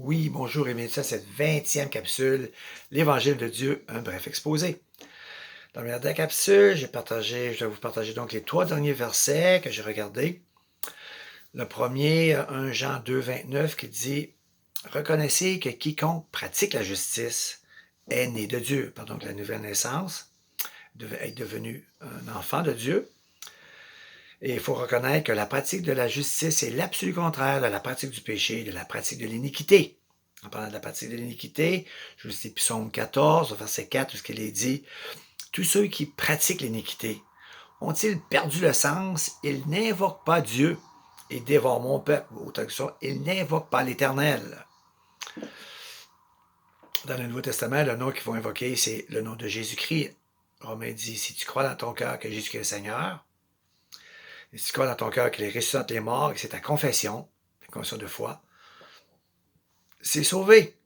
Oui, bonjour et bienvenue à cette 20e capsule, l'Évangile de Dieu, un bref exposé. Dans la dernière capsule, je vais vous partager donc les 3 derniers versets que j'ai regardés. Le premier, 1 Jean 2, 29, qui dit « Reconnaissez que quiconque pratique la justice est né de Dieu. » Pardon, que la nouvelle naissance est devenu un enfant de Dieu. Et il faut reconnaître que la pratique de la justice est l'absolu contraire de la pratique du péché et de la pratique de l'iniquité. En parlant de la pratique de l'iniquité, je vous dis Psaume 14, verset 4, où ce qu'il est dit « Tous ceux qui pratiquent l'iniquité ont-ils perdu le sens? Ils n'invoquent pas Dieu et dévorent mon peuple. » Ou traduction, ils n'invoquent pas l'Éternel. Dans le Nouveau Testament, le nom qu'ils vont invoquer, c'est le nom de Jésus-Christ. Romains dit « Si tu crois dans ton cœur que Jésus-Christ est le Seigneur, et si tu crois dans ton cœur qu'il est ressuscité les morts, et que c'est ta confession de foi, c'est sauvé. »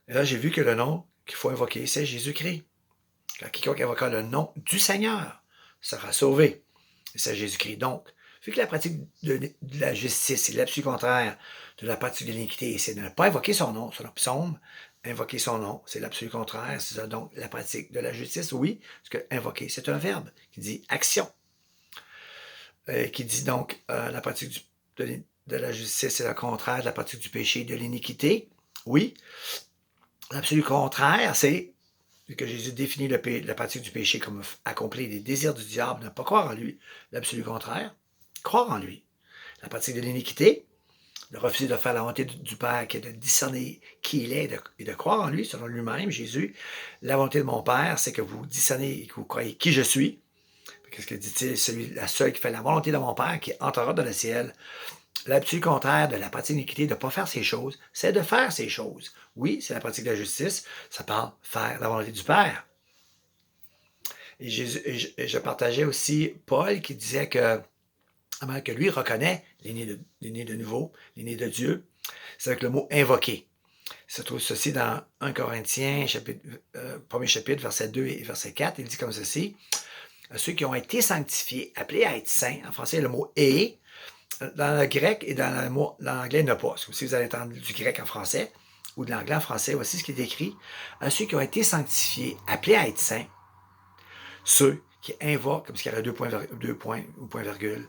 Et là, j'ai vu que le nom qu'il faut invoquer, c'est Jésus-Christ. Quand quiconque invoquera le nom du Seigneur sera sauvé. Et c'est Jésus-Christ. Donc, vu que la pratique de la justice est l'absolu contraire de la pratique de l'iniquité, c'est de ne pas invoquer son nom, sur le psaume, invoquer son nom, c'est l'absolu contraire. C'est ça, donc, la pratique de la justice, oui, parce que invoquer, c'est un verbe qui dit action. Qui dit donc la pratique de la justice, c'est le contraire de la pratique du péché et de l'iniquité. Oui, l'absolu contraire, c'est que Jésus définit la pratique du péché comme accomplir les désirs du diable, ne pas croire en lui. L'absolu contraire, croire en lui. La pratique de l'iniquité, de refuser de faire la volonté du Père, qui est de discerner qui il est et de croire en lui, selon lui-même, Jésus. La volonté de mon Père, c'est que vous discernez et que vous croyez qui je suis. Qu'est-ce que dit-il? La seule qui fait la volonté de mon Père, qui entrera dans le ciel. L'absolu contraire de la pratique d'iniquité, de ne pas faire ces choses, c'est de faire ces choses. Oui, c'est la pratique de la justice, ça parle de faire la volonté du Père. Et je partageais aussi Paul qui disait que lui reconnaît les nés de nouveau, les nés de Dieu, c'est avec le mot invoquer. Ça se trouve ceci dans 1 Corinthiens, premier chapitre, verset 2 et verset 4. Il dit comme ceci: ceux qui ont été sanctifiés, appelés à être saints, en français le mot est, dans le grec et dans l'anglais ne pas. Si vous allez entendre du grec en français ou de l'anglais en français, voici ce qui est écrit: à ceux qui ont été sanctifiés, appelés à être saints, ceux qui invoquent, comme s'il y avait deux points ou point virgule,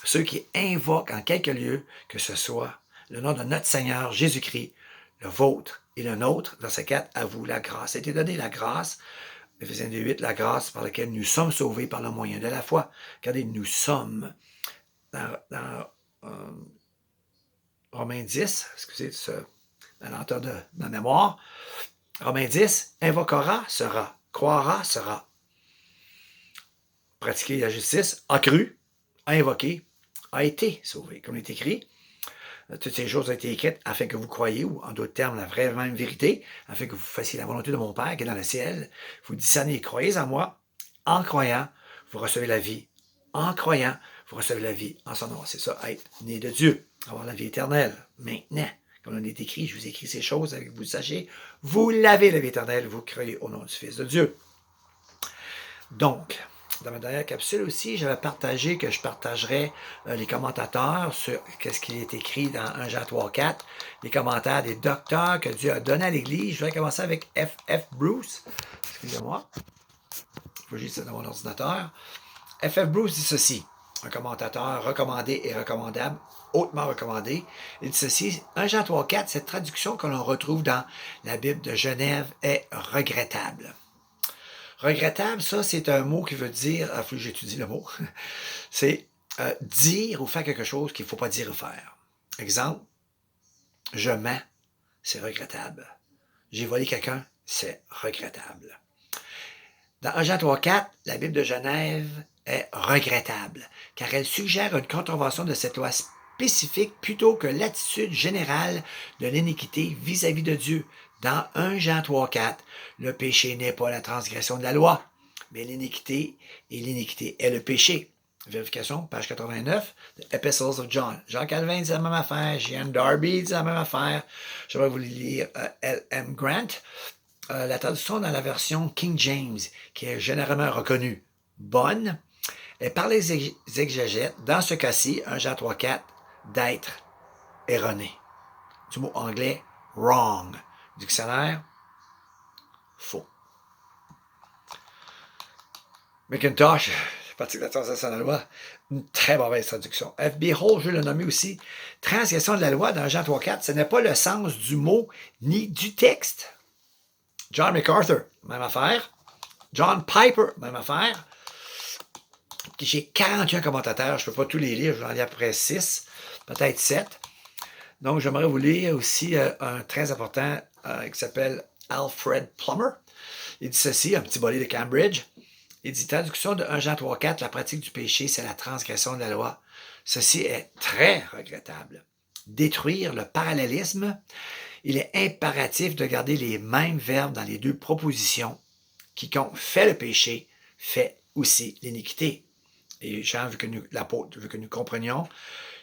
ceux qui invoquent en quelque lieu, que ce soit le nom de notre Seigneur Jésus-Christ, le vôtre et le nôtre, verset 4, à vous la grâce. A été donnée la grâce, Éphésiens 2:8, la grâce par laquelle nous sommes sauvés par le moyen de la foi. Regardez, nous sommes. Dans Romains 10, excusez la lenteur de ma mémoire, Romains 10, invoquera sera, croira sera. Pratiquer la justice, a cru, a invoqué, a été sauvé. Comme il est écrit, toutes ces choses ont été écrites afin que vous croyiez, ou en d'autres termes, la vraie même vérité, afin que vous fassiez la volonté de mon Père qui est dans le ciel. Vous discernez, croyez en moi. En croyant, vous recevez la vie. En croyant, vous recevez la vie en son nom. C'est ça, être né de Dieu, avoir la vie éternelle. Maintenant, comme on est écrit, je vous écris ces choses avec que vous sachiez, vous l'avez la vie éternelle, vous croyez au nom du Fils de Dieu. Donc, dans ma dernière capsule aussi, j'avais partagé que je partagerais les commentateurs sur ce qui est écrit dans 1 Jean 3, 4, les commentaires des docteurs que Dieu a donnés à l'Église. Je vais commencer avec F. Bruce. Excusez-moi. Il faut juste ça dans mon ordinateur. F. Bruce dit ceci, un commentateur recommandé et recommandable, hautement recommandé. Il dit ceci: 1 Jean 3, 4, cette traduction que l'on retrouve dans la Bible de Genève est regrettable. Regrettable, ça, c'est un mot qui veut dire, il faut que j'étudie le mot, c'est dire ou faire quelque chose qu'il ne faut pas dire ou faire. Exemple, je mens, c'est regrettable. J'ai volé quelqu'un, c'est regrettable. Dans 1 Jean 3, 4, la Bible de Genève est regrettable, car elle suggère une contravention de cette loi spécifique plutôt que l'attitude générale de l'iniquité vis-à-vis de Dieu. Dans 1 Jean 3, 4, le péché n'est pas la transgression de la loi, mais l'iniquité, et l'iniquité est le péché. Vérification, page 89, The Epistles of John. Jean Calvin dit la même affaire, Jean Darby dit la même affaire. Je vais vous lire L.M. Grant. La traduction dans la version King James, qui est généralement reconnue bonne, est par les exégètes, dans ce cas-ci, 1 Jean 3, 4, d'être erroné. du mot anglais wrong. Dictionnaire, faux. Macintosh, pratique de la transgression de la loi, une très mauvaise traduction. F.B. Hall, je l'ai nommé aussi, transgression de la loi dans Jean 3.4, ce n'est pas le sens du mot ni du texte. John MacArthur, même affaire. John Piper, même affaire. J'ai 41 commentateurs, je ne peux pas tous les lire, je vais en lire à peu près 6, peut-être 7. Donc, j'aimerais vous lire aussi un très important qui s'appelle Alfred Plummer. Il dit ceci, un petit bolé de Cambridge. Il dit, traduction de 1 Jean 3.4, la pratique du péché, c'est la transgression de la loi. Ceci est très regrettable. Détruire le parallélisme, il est impératif de garder les mêmes verbes dans les deux propositions. Quiconque fait le péché fait aussi l'iniquité. Et Jean veut que l'apôtre veut que nous comprenions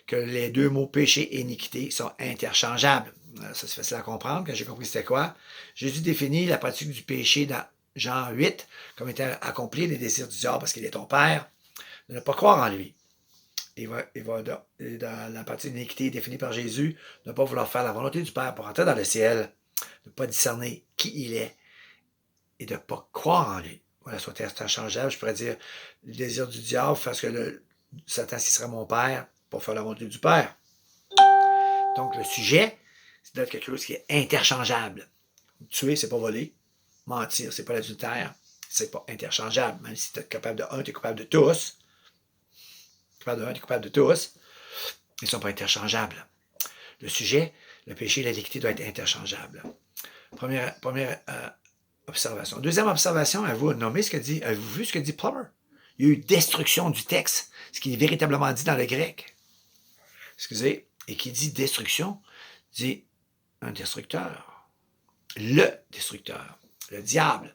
que les deux mots péché et iniquité sont interchangeables. Ça, c'est facile à comprendre. Quand j'ai compris c'était quoi, Jésus définit la pratique du péché dans Jean 8 comme étant accomplir les désirs du diable parce qu'il est ton père, de ne pas croire en lui. Il va dans la pratique de l'iniquité définie par Jésus, ne pas vouloir faire la volonté du Père pour entrer dans le ciel, de ne pas discerner qui il est et de ne pas croire en lui. Voilà, soit interchangeable, je pourrais dire le désir du diable parce que Satan, s'il serait mon père, pour faire la volonté du Père. Donc, le sujet, c'est d'être quelque chose qui est interchangeable. Tuer, c'est pas voler. Mentir, c'est pas l'adultère. C'est pas interchangeable. Même si tu es capable de un, tu es coupable de tous. Capable de un, tu es coupable de tous. Ils ne sont pas interchangeables. Le sujet, le péché et la l'iniquité doivent être interchangeables. Première observation. Deuxième observation, avez-vous nommé ce que dit, avez-vous vu ce que dit Plummer? Il y a eu destruction du texte, ce qui est véritablement dit dans le grec. Excusez, et qui dit destruction, dit un destructeur. Le destructeur, le diable.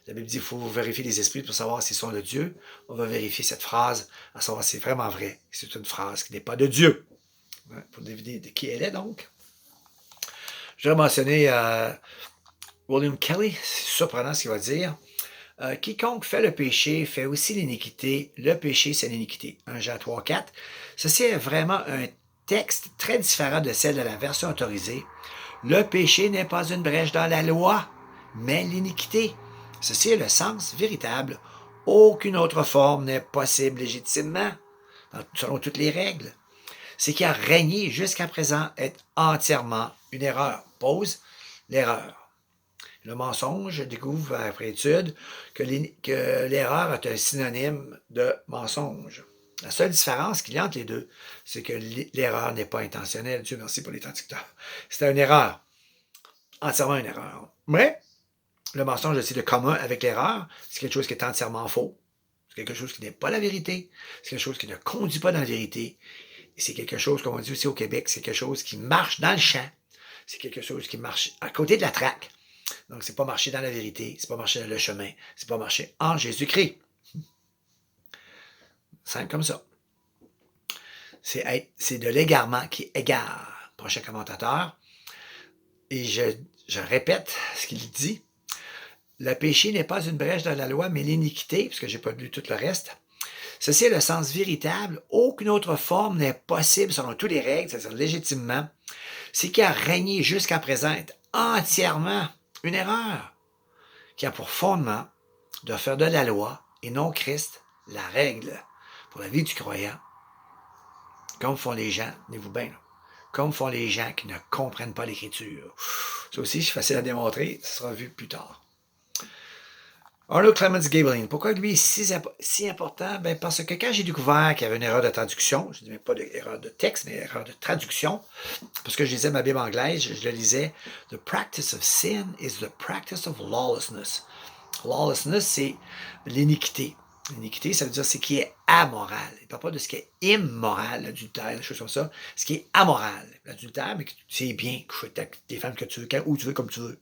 La Bible dit qu'il faut vérifier les esprits pour savoir s'ils sont de Dieu. On va vérifier cette phrase, à savoir si c'est vraiment vrai. C'est une phrase qui n'est pas de Dieu. Pour deviner de qui elle est, donc. Je vais mentionner William Kelly, c'est surprenant ce qu'il va dire. Quiconque fait le péché fait aussi l'iniquité. Le péché, c'est l'iniquité. 1 Jean 3, 4. Ceci est vraiment un texte très différent de celle de la version autorisée. Le péché n'est pas une brèche dans la loi, mais l'iniquité. Ceci est le sens véritable. Aucune autre forme n'est possible légitimement, selon toutes les règles. Ce qui a régné jusqu'à présent est entièrement une erreur. Pause, l'erreur. Le mensonge découvre après étude que l'erreur est un synonyme de mensonge. La seule différence qu'il y a entre les deux, c'est que l'erreur n'est pas intentionnelle. Dieu merci pour les traducteurs. C'était une erreur. Entièrement une erreur. Mais le mensonge aussi de commun avec l'erreur, c'est quelque chose qui est entièrement faux. C'est quelque chose qui n'est pas la vérité. C'est quelque chose qui ne conduit pas dans la vérité. Et c'est quelque chose, comme on dit aussi au Québec, c'est quelque chose qui marche dans le champ. C'est quelque chose qui marche à côté de la traque. Donc, c'est pas marcher dans la vérité, c'est pas marcher dans le chemin, c'est pas marcher en Jésus-Christ. Simple comme ça. C'est de l'égarement qui égare. Prochain commentateur. Et je répète ce qu'il dit. Le péché n'est pas une brèche dans la loi, mais l'iniquité, puisque je n'ai pas lu tout le reste. Ceci est le sens véritable. Aucune autre forme n'est possible selon toutes les règles, c'est-à-dire légitimement. Ce qui a régné jusqu'à présent est entièrement une erreur qui a pour fondement de faire de la loi et non Christ la règle pour la vie du croyant. Comme font les gens, tenez-vous bien, comme font les gens qui ne comprennent pas l'Écriture. Ça aussi, c'est facile à démontrer, ça sera vu plus tard. Arnold Clemens Gabelin, pourquoi lui est si important? Ben parce que quand j'ai découvert qu'il y avait une erreur de traduction, je ne dis même pas d'erreur de texte, mais erreur de traduction, parce que je lisais ma Bible anglaise, je le lisais, The practice of sin is the practice of lawlessness. Lawlessness, c'est l'iniquité. L'iniquité, ça veut dire ce qui est amoral. Il ne parle pas de ce qui est immoral, l'adultère, des choses comme ça. Ce qui est amoral. L'adultère, mais c'est bien, coucher avec des femmes que tu veux, quand, où tu veux, comme tu veux.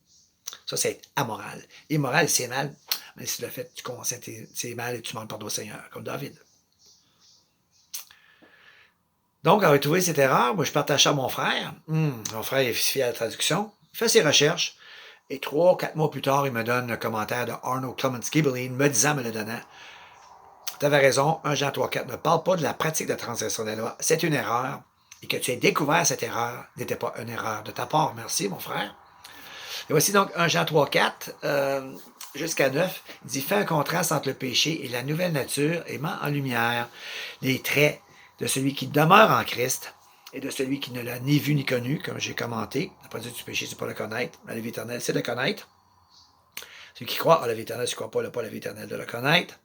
Ça, c'est amoral. Immoral, c'est mal. Mais si le fait, tu consens, c'est mal et tu demandes pardon au Seigneur, comme David. Donc, avoir trouvé cette erreur, moi, je partage ça à mon frère. Mon frère est fier à la traduction. Il fait ses recherches. Et 3-4 mois plus tard, il me donne le commentaire de Arnold Clemens Gabelin, me le donnant. Tu avais raison, 1 Jean 3, 4 ne parle pas de la pratique de transgression de la loi. C'est une erreur. et que tu aies découvert cette erreur n'était pas une erreur de ta part. Merci, mon frère. Et voici donc 1 Jean 3, 4 jusqu'à 9. Il dit, fais un contraste entre le péché et la nouvelle nature et met en lumière les traits de celui qui demeure en Christ et de celui qui ne l'a ni vu ni connu, comme j'ai commenté. La pas dit du péché, c'est pas le connaître. La vie éternelle, c'est le connaître. Celui qui croit à la vie éternelle, celui qui ne croit pas à la vie éternelle, de le connaître.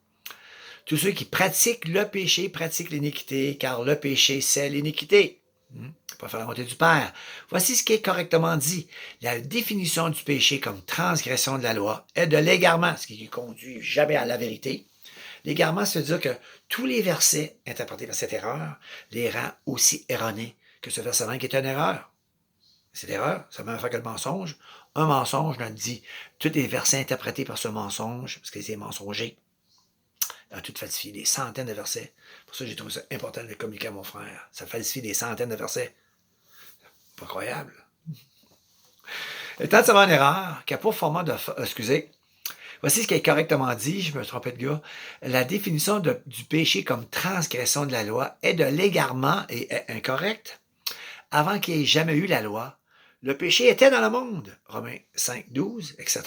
Tous ceux qui pratiquent le péché pratiquent l'iniquité, car le péché, c'est l'iniquité. Pas faire la montée du Père. Voici ce qui est correctement dit. La définition du péché comme transgression de la loi est de l'égarement, ce qui ne conduit jamais à la vérité. L'égarement, ça veut dire que tous les versets interprétés par cette erreur les rend aussi erronés que ce verset 20 qui est une erreur. C'est l'erreur, c'est la même affaire que le mensonge. Un mensonge, on dit, tous les versets interprétés par ce mensonge, parce que c'est mensonger, a tout falsifié, des centaines de versets. Pour ça, j'ai trouvé ça important de le communiquer à mon frère. Ça falsifie des centaines de versets. Pas croyable. Étant de savoir une erreur, qui n'a pas format de... excusez. Voici ce qui est correctement dit, je me trompais de gars. La définition du péché comme transgression de la loi est de l'égarement et est incorrecte. Avant qu'il n'y ait jamais eu la loi, le péché était dans le monde. Romains 5, 12, etc.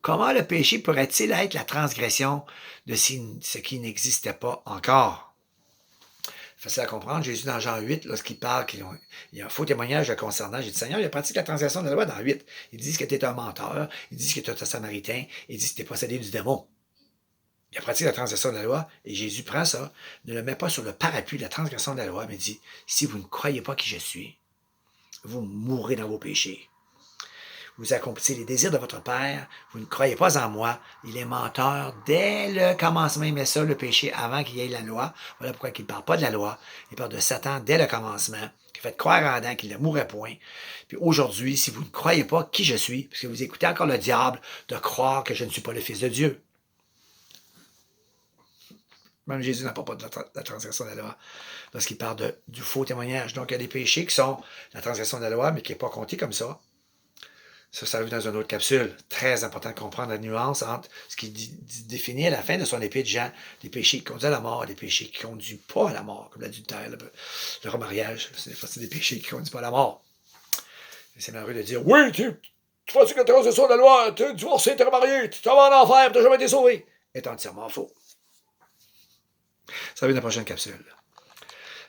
Comment le péché pourrait-il être la transgression de ce qui n'existait pas encore? Facile à comprendre. Jésus, dans Jean 8, lorsqu'il parle qu'il y a un faux témoignage le concernant, j'ai dit, Seigneur, il a pratiqué la transgression de la loi dans 8. Ils disent que tu es un menteur, ils disent que tu es un samaritain, ils disent que tu es possédé du démon. Il a pratiqué la transgression de la loi, et Jésus prend ça, ne le met pas sur le parapluie de la transgression de la loi, mais dit, si vous ne croyez pas qui je suis, vous mourrez dans vos péchés. Vous accomplissez les désirs de votre Père, vous ne croyez pas en moi, il est menteur dès le commencement, il met ça, le péché, avant qu'il y ait la loi. Voilà pourquoi il ne parle pas de la loi, il parle de Satan dès le commencement, qui fait croire en Adam qu'il ne mourrait point. Puis aujourd'hui, si vous ne croyez pas qui je suis, parce que vous écoutez encore le diable de croire que je ne suis pas le Fils de Dieu. Même Jésus n'a pas de la transgression de la loi, lorsqu'il parle du faux témoignage. Donc, il y a des péchés qui sont la transgression de la loi, mais qui n'est pas compté comme ça. Ça arrive dans une autre capsule. Très important de comprendre la nuance entre ce qui définit à la fin de son épître Jean, des péchés qui conduisent à la mort, des péchés qui ne conduisent pas à la mort, comme l'adultère, le remariage. C'est des péchés qui ne conduisent pas à la mort. Et c'est malheureux de dire, oui, tu pratiques la transgression de la loi, tu es divorcé, tu es remarié, tu t'en vas en enfer, tu n'as jamais été sauvé. C'est entièrement faux. Ça va être la prochaine capsule.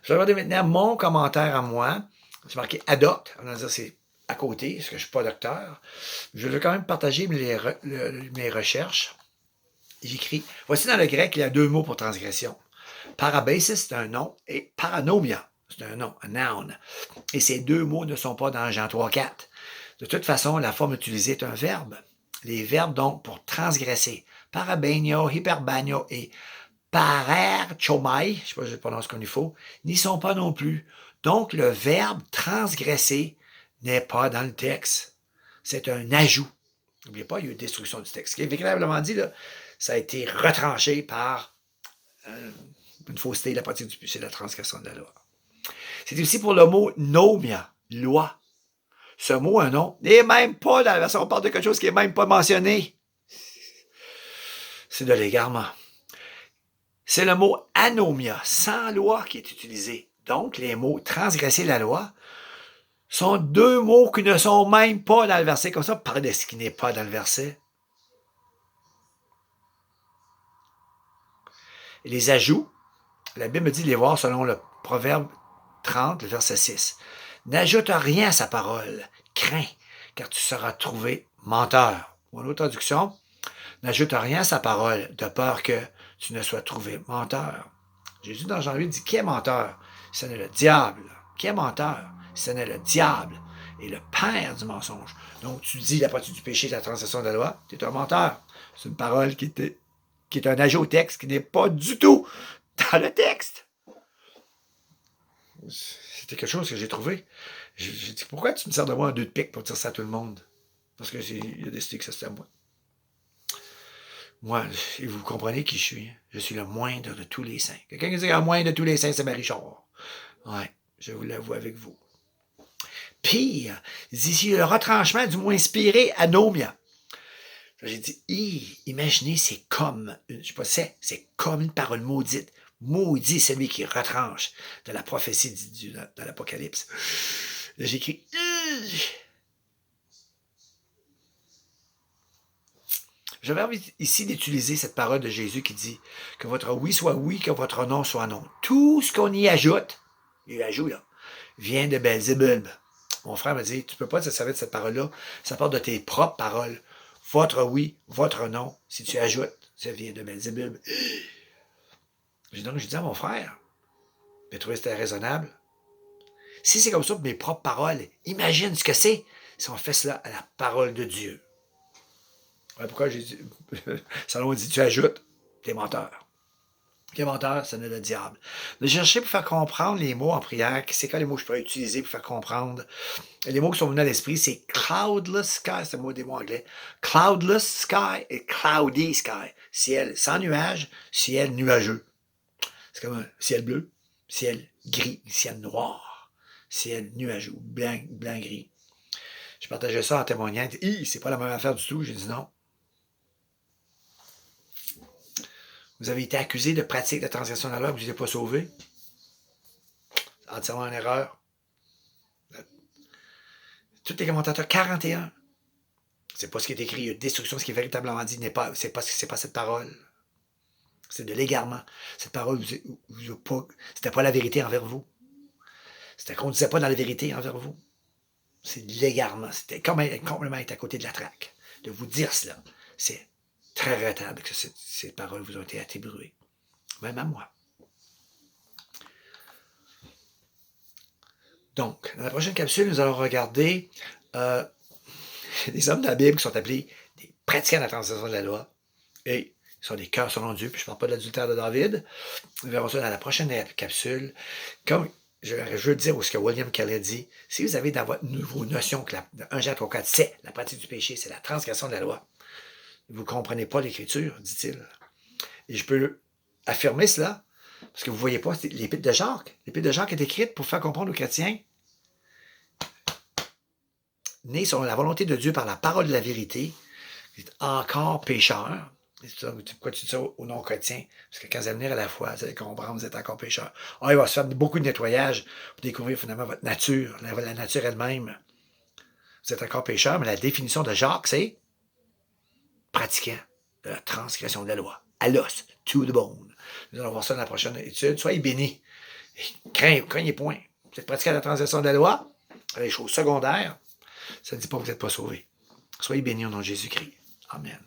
Je vais regarder maintenant mon commentaire à moi. J'ai marqué adopte. On va dire c'est à côté, parce que je ne suis pas docteur. Je vais quand même partager mes recherches. J'écris, voici dans le grec, il y a 2 mots pour transgression. Parabasis, c'est un nom, et paranomia, c'est un nom, un noun. Et ces 2 mots ne sont pas dans Jean 3, 4. De toute façon, la forme utilisée est un verbe. Les verbes, donc, pour transgresser, parabenio, hyperbanio et parerchomai, je ne sais pas si je le prononce comme il faut, n'y sont pas non plus. Donc, le verbe transgresser n'est pas dans le texte. C'est un ajout. N'oubliez pas, il y a eu une destruction du texte. Ce qui est véritablement dit, là, ça a été retranché par une fausseté de la pratique du péché, la transgression de la loi. C'est aussi pour le mot nomia, loi. Ce mot, un nom, n'est même pas dans la version, on parle de quelque chose qui n'est même pas mentionné. C'est de l'égarement. C'est le mot anomia, sans loi, qui est utilisé. Donc, les mots transgresser la loi sont 2 mots qui ne sont même pas dans le verset. Comme ça, parler de ce qui n'est pas dans le verset. Et les ajouts, la Bible me dit de les voir selon le Proverbe 30, le verset 6. N'ajoute rien à sa parole, crains, car tu seras trouvé menteur. Ou en autre traduction, n'ajoute rien à sa parole, de peur que tu ne sois trouvé menteur. Jésus dans Jean 8 dit, qui est menteur? Ce n'est le diable. Qui est menteur? Ce n'est le diable et le père du mensonge. Donc, tu dis la pratique du péché, la transgression de la loi, tu es un menteur. C'est une parole qui est un ajout au texte, qui n'est pas du tout dans le texte. C'était quelque chose que j'ai trouvé. J'ai dit, pourquoi tu me sers de moi un 2 de pique pour dire ça à tout le monde? Parce qu'il a décidé que ça c'était à moi. Moi, et vous comprenez qui je suis. Je suis le moindre de tous les saints. Quelqu'un qui dit le moindre de tous les saints, c'est Marie-Char. Ouais, je vous l'avoue avec vous. Pire, il dit ici le retranchement du mot inspiré anomia. J'ai dit, imaginez, c'est comme, je sais pas, c'est comme une parole maudite. Maudit celui qui retranche de la prophétie dans l'Apocalypse. Là, j'écris. J'avais envie ici d'utiliser cette parole de Jésus qui dit que votre oui soit oui, que votre non soit non. Tout ce qu'on y ajoute, il ajoute là, vient de Belzébub. Mon frère m'a dit, tu ne peux pas te servir de cette parole-là, ça part de tes propres paroles. Votre oui, votre non, si tu ajoutes, ça vient de Belzébub. Donc, je dis à mon frère, j'ai trouvé que c'était raisonnable. Si c'est comme ça pour mes propres paroles, imagine ce que c'est si on fait cela à la parole de Dieu. Ouais, pourquoi j'ai dit, Salomon dit, tu ajoutes, t'es menteur. Qui est menteur, c'est le diable. De chercher pour faire comprendre les mots en prière, c'est quoi les mots que je pourrais utiliser pour faire comprendre? Les mots qui sont venus à l'esprit, c'est cloudless sky, c'est des mots anglais. Cloudless sky et cloudy sky. Ciel sans nuage, ciel nuageux. C'est comme un ciel bleu, ciel gris, ciel noir, ciel nuageux, blanc, gris. Je partageais ça en témoignant. C'est pas la même affaire du tout. J'ai dit non. Vous avez été accusé de pratique de transgression de la loi, vous n'êtes pas sauvé. Entièrement en erreur. Tous les commentateurs, 41. C'est pas ce qui est écrit. Il y a destruction. Ce qui est véritablement dit, c'est pas cette parole. C'est de l'égarement. Cette parole, c'était pas la vérité envers vous. C'était qu'on ne disait pas dans la vérité envers vous. C'est de l'égarement. C'était complètement être à côté de la traque. De vous dire cela. C'est très regrettable que ces paroles vous ont été attribuées. Même à moi. Donc, dans la prochaine capsule, nous allons regarder des hommes de la Bible qui sont appelés des pratiquants de la transgression de la loi. Et ils sont des cœurs selon Dieu. Puis je ne parle pas de l'adultère de David. Nous verrons ça dans la prochaine capsule. Comme je veux dire, ou ce que William Kelly dit, si vous avez dans vos notions que 1 Jean 3,4, c'est la pratique du péché, c'est la transgression de la loi, vous ne comprenez pas l'Écriture, dit-il. Et je peux affirmer cela, parce que vous ne voyez pas l'Épître de Jacques. L'Épître de Jacques est écrite pour faire comprendre aux chrétiens, nés selon la volonté de Dieu par la parole de la vérité, vous êtes encore pécheurs. Pourquoi tu dis ça aux non-chrétiens? Parce que quand vous allez venir à la foi, vous allez comprendre, vous êtes encore pécheurs. Il va se faire beaucoup de nettoyage pour découvrir finalement votre nature, la nature elle-même. Vous êtes encore pécheurs, mais la définition de Jacques, c'est pratiquant de la transgression de la loi. À l'os, to the bone. Nous allons voir ça dans la prochaine étude. Soyez bénis. Craignez point. Vous êtes pratiquant de la transgression de la loi, les choses secondaires, ça ne dit pas que vous n'êtes pas sauvés. Soyez bénis au nom de Jésus-Christ. Amen.